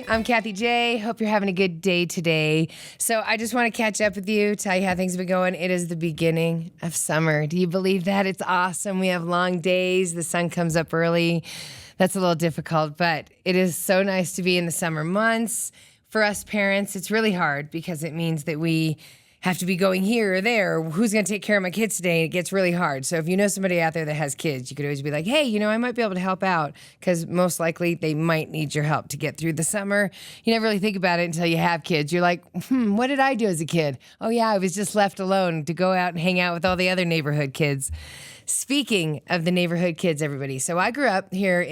I'm Kathie J. Hope you're having a good day today. So I just want to catch up with you, tell you how things have been going. It is the beginning of summer. Do you believe that? It's awesome. We have long days. The sun comes up early. That's a little difficult, but it is so nice to be in the summer months. For us parents, it's really hard because it means that we have to be going here or there. Who's going to take care of my kids today? It gets really hard. So if you know somebody out there that has kids, you could always be like, hey, I might be able to help out, because most likely they might need your help to get through the summer. You never really think about it until you have kids. You're like, what did I do as a kid? Oh yeah, I was just left alone to go out and hang out with all the other neighborhood kids. Speaking of the neighborhood kids, everybody. So I grew up here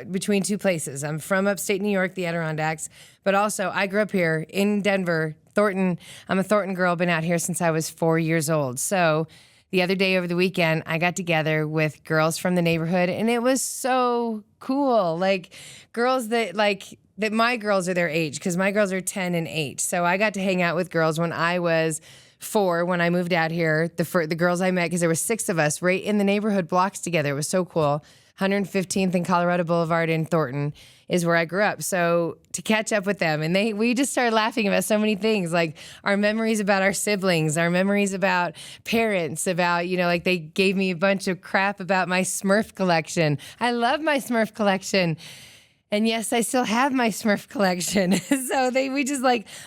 between two places. I'm from upstate New York, the Adirondacks, but also I grew up here in Denver, Thornton. I'm a Thornton girl, been out here since I was 4 years old. So the other day over the weekend, I got together with girls from the neighborhood, and it was so cool. Like girls that my girls are their age, because my girls are 10 and 8. So I got to hang out with girls when I was 4, when I moved out here. The girls I met, because there were 6 of us right in the neighborhood blocks together. It was so cool. 115th and Colorado Boulevard in Thornton is where I grew up. So to catch up with them, and we just started laughing about so many things, like our memories about our siblings, our memories about parents, about, like they gave me a bunch of crap about my Smurf collection. I love my Smurf collection. And yes, I still have my Smurf collection. So we just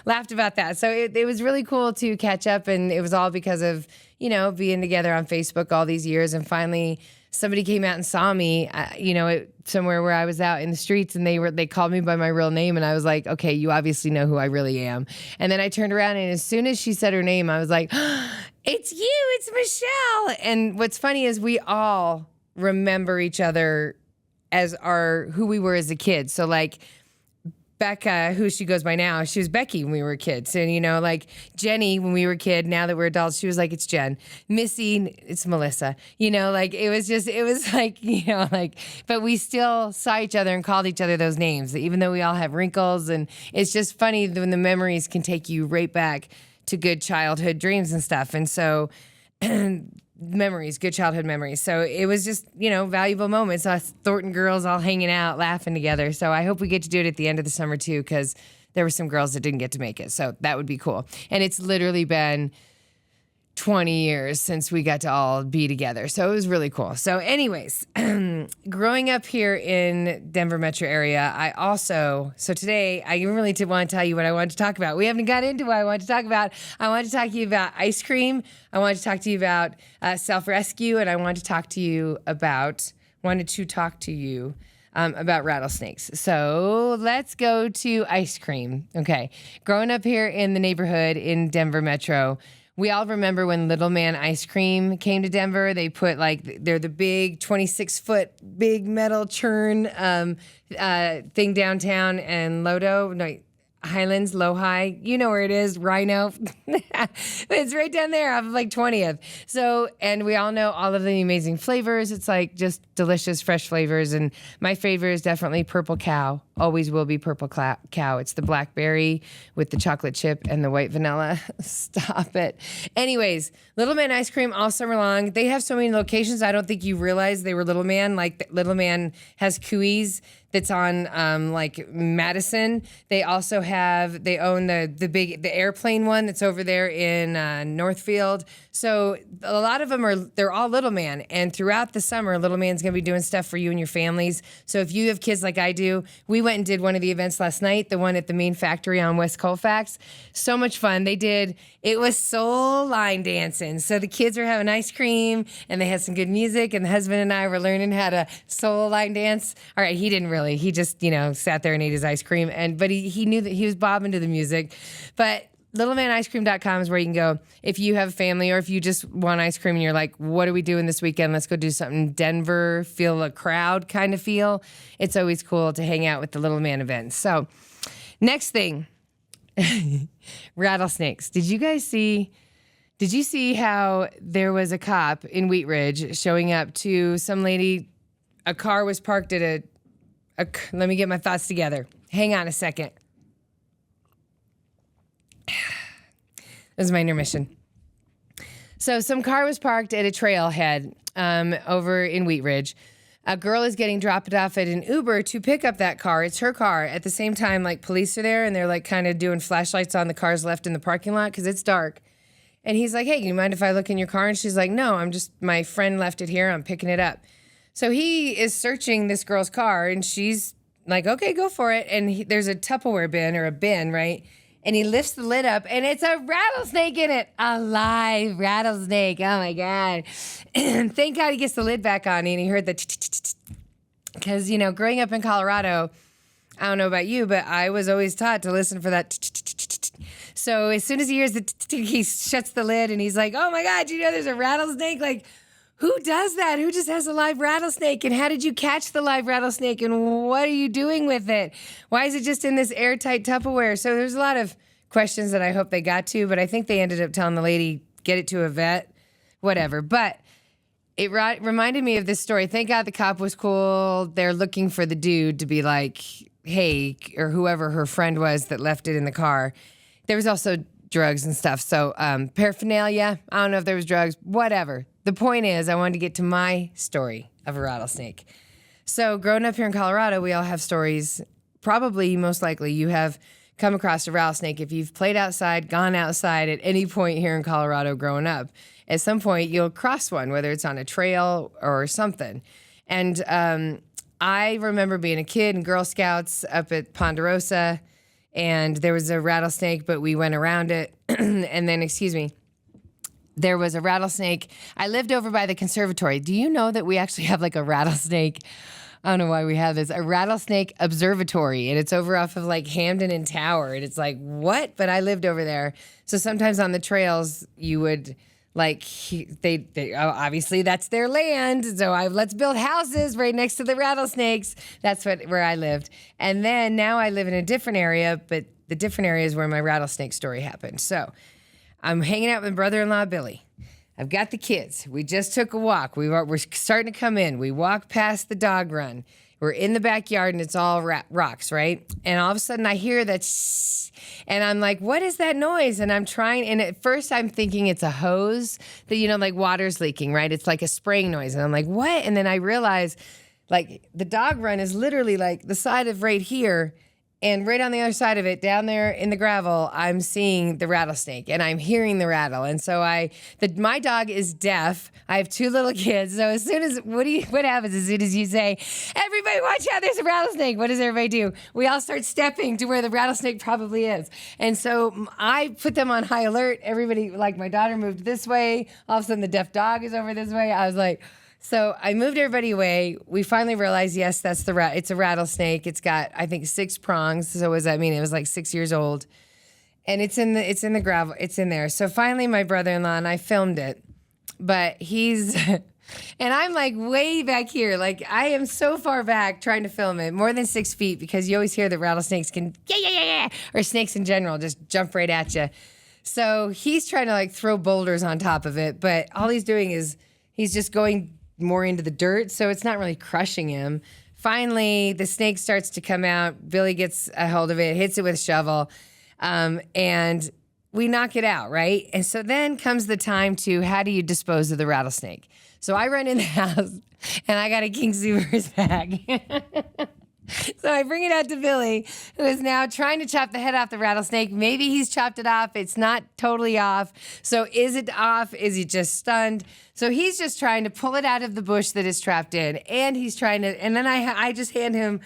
laughed about that. So it was really cool to catch up, and it was all because of, being together on Facebook all these years. And finally somebody came out and saw me, somewhere where I was out in the streets, and they called me by my real name, and I was like, okay, you obviously know who I really am. And then I turned around, and as soon as she said her name, I was like, it's you, it's Michelle. And what's funny is we all remember each other as who we were as a kid. So Becca, who she goes by now, she was Becky when we were kids. And, Jenny, when we were kid, now that we're adults, she was like, it's Jen. Missy, it's Melissa. But we still saw each other and called each other those names, even though we all have wrinkles. And it's just funny when the memories can take you right back to good childhood dreams and stuff. And so good childhood memories. So it was just, valuable moments. Us Thornton girls all hanging out, laughing together. So I hope we get to do it at the end of the summer too, because there were some girls that didn't get to make it. So that would be cool. And it's literally been 20 years since we got to all be together. So it was really cool. So anyways, growing up here in Denver metro area, so today I really did want to tell you what I wanted to talk about. We haven't got into what I wanted to talk about. I wanted to talk to you about ice cream. I wanted to talk to you about self-rescue, and I wanted to talk to you about rattlesnakes. So let's go to ice cream. Okay. Growing up here in the neighborhood in Denver metro, we all remember when Little Man Ice Cream came to Denver. They put they're the big 26-foot big metal churn thing downtown, and Highlands, Lohi, you know where it is, Rhino. It's right down there off of 20th. So, and we all know all of the amazing flavors. It's just delicious, fresh flavors. And my favorite is definitely Purple Cow. Always will be Purple Cow. It's the blackberry with the chocolate chip and the white vanilla. Stop it. Anyways, Little Man Ice Cream all summer long. They have so many locations. I don't think you realize they were Little Man. Little Man has Cooey's that's on Madison. They also own the airplane one that's over there in Northfield. So a lot of them they're all Little Man. And throughout the summer, Little Man's going to be doing stuff for you and your families. So if you have kids like I do, we went and did one of the events last night, the one at the main factory on West Colfax. So much fun. It was soul line dancing. So the kids were having ice cream, and they had some good music, and the husband and I were learning how to soul line dance. All right, he didn't really. He just, sat there and ate his ice cream, but he knew that he was bobbing to the music. But littlemanIceCream.com is where you can go if you have a family, or if you just want ice cream and you're like, what are we doing this weekend? Let's go do something Denver, feel a crowd kind of feel. It's always cool to hang out with the Little Man events. So next thing, rattlesnakes. Did you see how there was a cop in Wheat Ridge showing up to some lady? A car was parked at let me get my thoughts together. Hang on a second. This is my intermission. So some car was parked at a trailhead over in Wheat Ridge. A girl is getting dropped off at an Uber to pick up that car. It's her car. At the same time, like police are there and they're like kind of doing flashlights on the cars left in the parking lot because it's dark. And he's like, hey, do you mind if I look in your car? And she's like, no, my friend left it here. I'm picking it up. So he is searching this girl's car and she's like, okay, go for it. And there's a Tupperware bin or a bin, right? And he lifts the lid up and it's a rattlesnake in it. A live rattlesnake. Oh my God. And thank God he gets the lid back on and he heard the because, growing up in Colorado, I don't know about you, but I was always taught to listen for that. So as soon as he hears he shuts the lid and he's like, oh my God, there's a rattlesnake? Like, who does that? Who just has a live rattlesnake? And how did you catch the live rattlesnake? And what are you doing with it? Why is it just in this airtight Tupperware? So there's a lot of questions that I hope they got to, but I think they ended up telling the lady, get it to a vet, whatever. But it reminded me of this story. Thank God the cop was cool. They're looking for the dude to be like, hey, or whoever her friend was that left it in the car. There was also drugs and stuff. So paraphernalia, I don't know if there was drugs, whatever. The point is, I wanted to get to my story of a rattlesnake. So growing up here in Colorado, we all have stories. Probably, most likely, you have come across a rattlesnake. If you've played outside, gone outside at any point here in Colorado growing up, at some point you'll cross one, whether it's on a trail or something. And I remember being a kid in Girl Scouts up at Ponderosa, and there was a rattlesnake, but we went around it. And then, there was a rattlesnake. I lived over by the conservatory. Do you know that we actually have like a rattlesnake? I don't know why we have this. A rattlesnake observatory. And it's over off of like Hamden and Tower. And it's like, what? But I lived over there. So sometimes on the trails, you would like, obviously that's their land. So let's build houses right next to the rattlesnakes. That's where I lived. And then now I live in a different area, but the different area is where my rattlesnake story happened. So I'm hanging out with my brother-in-law, Billy. I've got the kids. We just took a walk. We're starting to come in. We walk past the dog run. We're in the backyard, and it's all rocks, right? And all of a sudden, I hear that and I'm like, what is that noise? And I'm trying, and at first, I'm thinking it's a hose that, like water's leaking, right? It's like a spraying noise. And I'm like, what? And then I realize, like, the dog run is literally like the side of right here. And right on the other side of it, down there in the gravel, I'm seeing the rattlesnake and I'm hearing the rattle. And so my dog is deaf. I have 2 little kids. So as soon as, what happens as soon as you say, everybody watch out, there's a rattlesnake? What does everybody do? We all start stepping to where the rattlesnake probably is. And so I put them on high alert. Everybody, like my daughter moved this way. All of a sudden the deaf dog is over this way. I was like, so I moved everybody away. We finally realized, yes, that's it's a rattlesnake. It's got, I think, 6 prongs. So what does that mean? It was like 6 years old. And it's in the gravel. It's in there. So finally my brother-in-law and I filmed it. But he's, and I'm like way back here. Like I am so far back trying to film it, more than 6 feet, because you always hear that rattlesnakes can, or snakes in general, just jump right at you. So he's trying to like throw boulders on top of it. But all he's doing is he's just going more into the dirt, so it's not really crushing him. Finally, the snake starts to come out. Billy gets a hold of it, hits it with a shovel, and we knock it out, right? And so then comes the time to, how do you dispose of the rattlesnake? So I run in the house, and I got a King Soopers bag. So I bring it out to Billy, who is now trying to chop the head off the rattlesnake. Maybe he's chopped it off. It's not totally off. So is it off? Is he just stunned? So he's just trying to pull it out of the bush that is trapped in. And he's trying to, and then I just hand him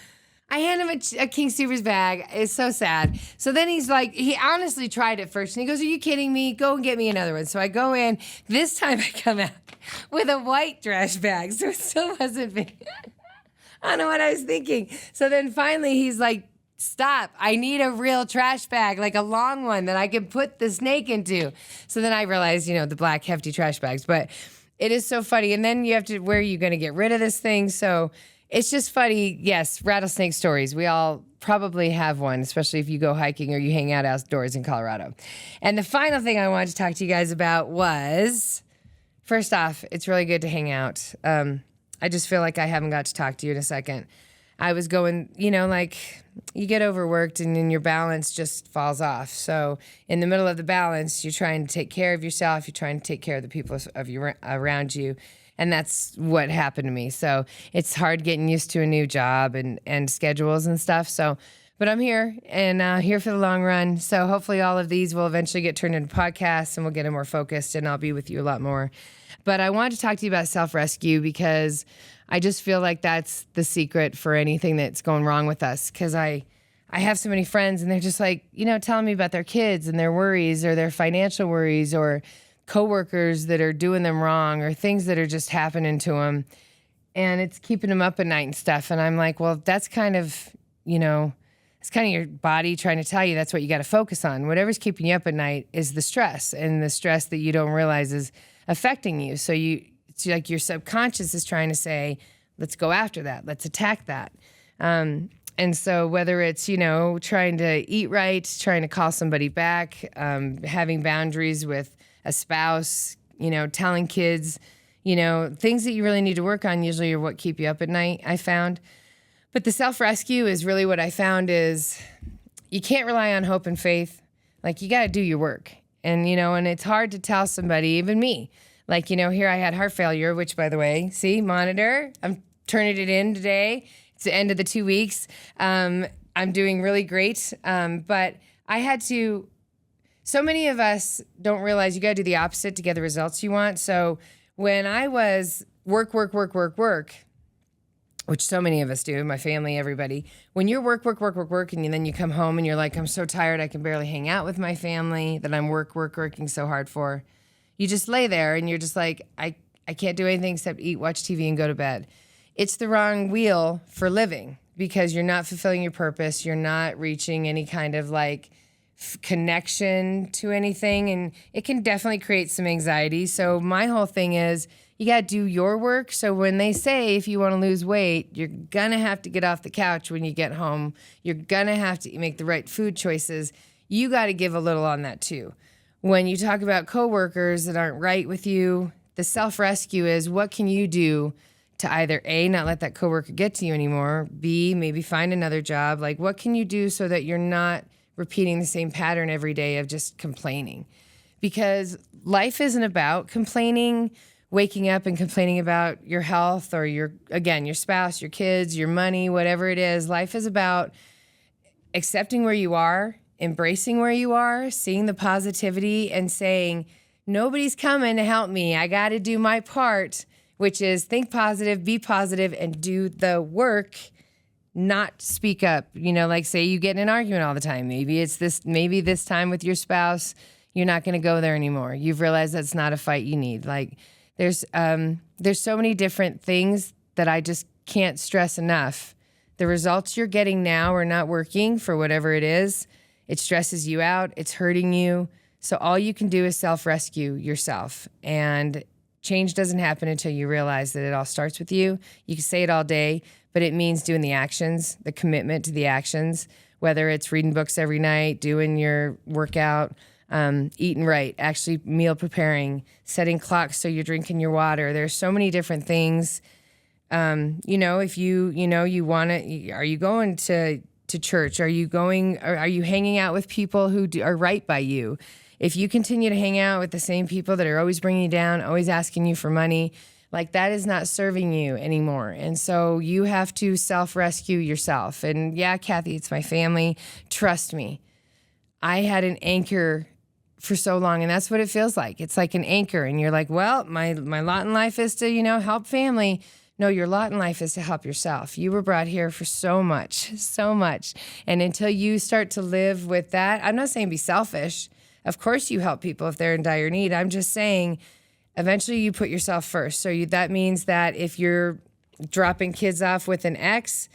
a King Soopers bag. It's so sad. So then he's like, he honestly tried it first. And he goes, are you kidding me? Go and get me another one. So I go in. This time I come out with a white trash bag. So it still wasn't big. I don't know what I was thinking. So then finally he's like, stop. I need a real trash bag, like a long one that I can put the snake into. So then I realized, the black hefty trash bags. But it is so funny. And then you have to, where are you going to get rid of this thing? So it's just funny. Yes, rattlesnake stories. We all probably have one, especially if you go hiking or you hang out outdoors in Colorado. And the final thing I wanted to talk to you guys about was, first off, it's really good to hang out. I just feel like I haven't got to talk to you in a second. I was going, like you get overworked and then your balance just falls off. So in the middle of the balance, you're trying to take care of yourself. You're trying to take care of the people around you. And that's what happened to me. So it's hard getting used to a new job and schedules and stuff. So, but I'm here and here for the long run. So hopefully all of these will eventually get turned into podcasts and we'll get them more focused and I'll be with you a lot more. But I wanted to talk to you about self-rescue because I just feel like that's the secret for anything that's going wrong with us. Because I have so many friends and they're just like, telling me about their kids and their worries or their financial worries or coworkers that are doing them wrong or things that are just happening to them. And it's keeping them up at night and stuff. And I'm like, well, that's kind of, it's kind of your body trying to tell you that's what you got to focus on. Whatever's keeping you up at night is the stress, and the stress that you don't realize is affecting you. So it's like your subconscious is trying to say, let's go after that. Let's attack that. And so whether it's, trying to eat right, trying to call somebody back, having boundaries with a spouse, telling kids, things that you really need to work on usually are what keep you up at night, I found. But the self-rescue is really what I found is you can't rely on hope and faith. Like, you got to do your work. And, and it's hard to tell somebody, even me. Like, here I had heart failure, which, by the way, see, monitor, I'm turning it in today. It's the end of the 2 weeks. I'm doing really great. But I had to, so many of us don't realize you got to do the opposite to get the results you want. So when I was work, which so many of us do, my family, everybody, when you're work, and then you come home and you're like, I'm so tired, I can barely hang out with my family that I'm working so hard for. You just lay there and you're just like, I can't do anything except eat, watch TV, and go to bed. It's the wrong wheel for living because you're not fulfilling your purpose. You're not reaching any kind of connection to anything. And it can definitely create some anxiety. So my whole thing is you got to do your work. So when they say if you want to lose weight, you're going to have to get off the couch when you get home. You're going to have to make the right food choices. You got to give a little on that too. When you talk about coworkers that aren't right with you, the self-rescue is what can you do to either A, not let that coworker get to you anymore, B, maybe find another job. Like, what can you do so that you're not repeating the same pattern every day of just complaining? Because life isn't about complaining, waking up and complaining about your health or your spouse, your kids, your money, whatever it is. Life is about accepting where you are, embracing where you are, seeing the positivity and saying, nobody's coming to help me. I got to do my part, which is think positive, be positive, and do the work, not speak up. Like say you get in an argument all the time. Maybe this time with your spouse, you're not going to go there anymore. You've realized that's not a fight you need. Like there's so many different things that I just can't stress enough. The results you're getting now are not working for whatever it is. It stresses you out. It's hurting you. So all you can do is self-rescue yourself. And change doesn't happen until you realize that it all starts with you. You can say it all day, but it means doing the actions, the commitment to the actions, whether it's reading books every night, doing your workout, eating right, actually meal preparing, setting clocks so you're drinking your water. There's so many different things. If you want to, are you going to church? Are you hanging out with people who are right by you? If you continue to hang out with the same people that are always bringing you down, always asking you for money, like that is not serving you anymore. And so you have to self-rescue yourself. And yeah, Kathie, it's my family. Trust me. I had an anchor for so long, and that's what it feels like. It's like an anchor, and you're like, well, my lot in life is to, help family. No, your lot in life is to help yourself. You were brought here for so much. And until you start to live with that, I'm not saying be selfish. Of course you help people if they're in dire need. I'm just saying eventually you put yourself first. So that means that if you're dropping kids off with an ex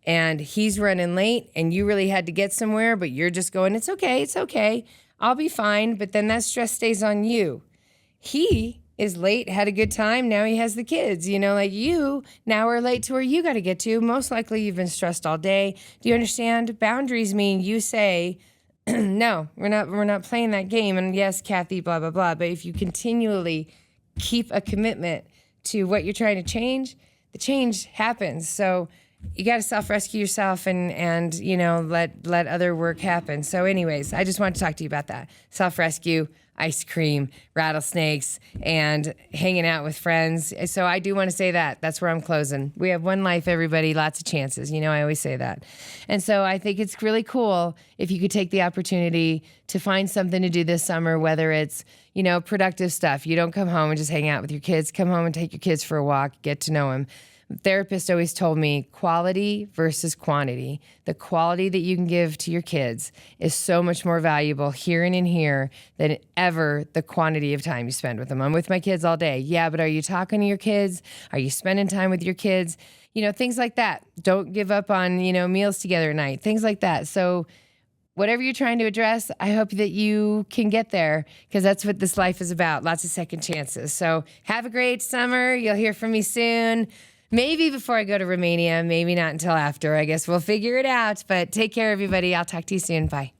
and he's running late and you really had to get somewhere, but you're just going, it's okay, I'll be fine. But then that stress stays on you. He is late, had a good time, now he has the kids. Like you now are late to where you got to get to. Most likely you've been stressed all day. Do you understand? Boundaries mean you say, no, we're not playing that game. And yes, Kathie, blah, blah, blah. But if you continually keep a commitment to what you're trying to change, the change happens. So you got to self-rescue yourself and let other work happen. So anyways, I just wanted to talk to you about that. Self-rescue. ice cream, rattlesnakes, and hanging out with friends. So I do want to say that. That's where I'm closing. We have one life, everybody, lots of chances. You know, I always say that. And so I think it's really cool if you could take the opportunity to find something to do this summer, whether it's, you know, productive stuff. You don't come home and just hang out with your kids. Come home and take your kids for a walk, get to know them. Therapist always told me quality versus quantity. The quality that you can give to your kids is so much more valuable here and in here than ever the quantity of time you spend with them. I'm with my kids all day. Yeah, but are you talking to your kids? Are you spending time with your kids? You know, things like that. Don't give up on, you know, meals together at night, things like that. So whatever you're trying to address, I hope that you can get there, because that's what this life is about. Lots of second chances. So have a great summer. You'll hear from me soon. Maybe before I go to Romania, maybe not until after. I guess we'll figure it out. But take care, everybody. I'll talk to you soon. Bye.